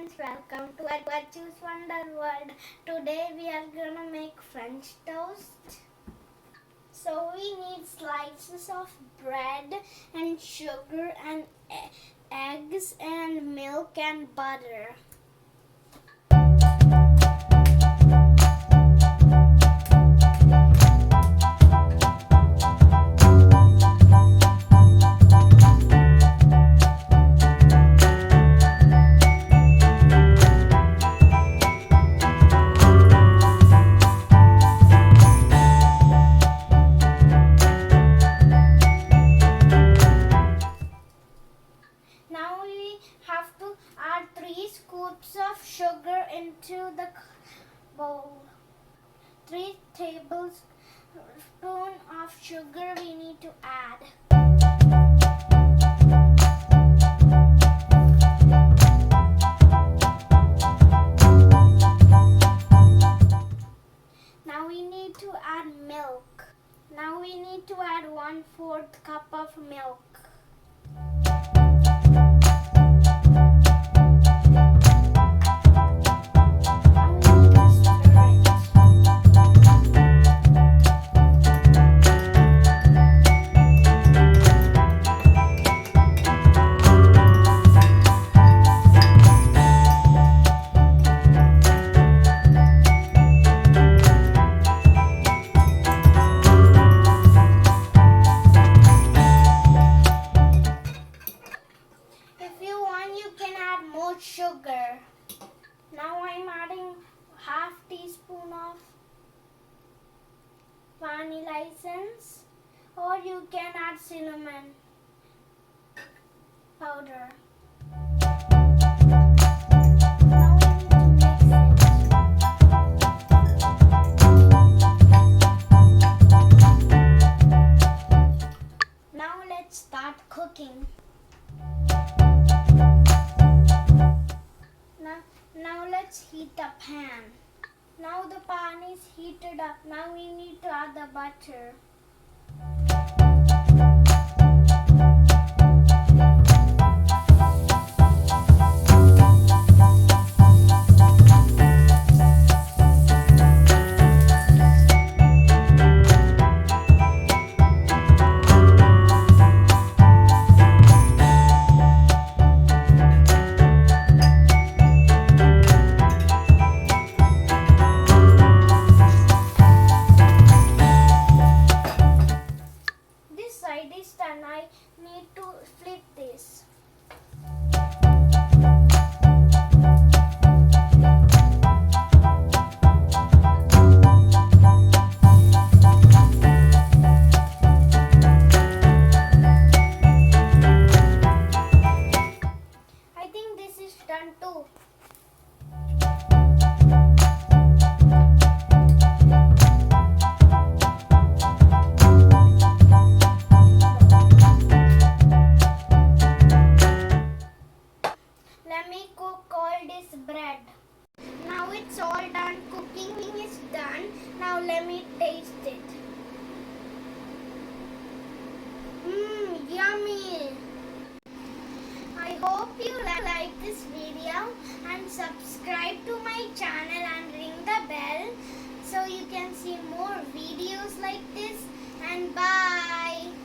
friends, welcome to our Choose Wonder World. Today we are gonna make French toast. So we need slices of bread and sugar and eggs and milk and butter. Now we have to add 3 scoops of sugar into the bowl. 3 tablespoons of sugar we need to add. Now we need to add milk. Now we need to add 1/4 cup of milk. More sugar. Now I'm adding 1/2 teaspoon of vanilla essence, or you can add cinnamon powder. Now we need to mix it. Now let's start cooking. Now let's heat the pan. Now the pan is heated up. Now we need to add the butter. And I need to flip this. I think this is done too. Let me cook all this bread. Now it's all done. Cooking is done. Now let me taste it. Yummy! I hope you like this video and subscribe to my channel and ring the bell so you can see more videos like this, and bye!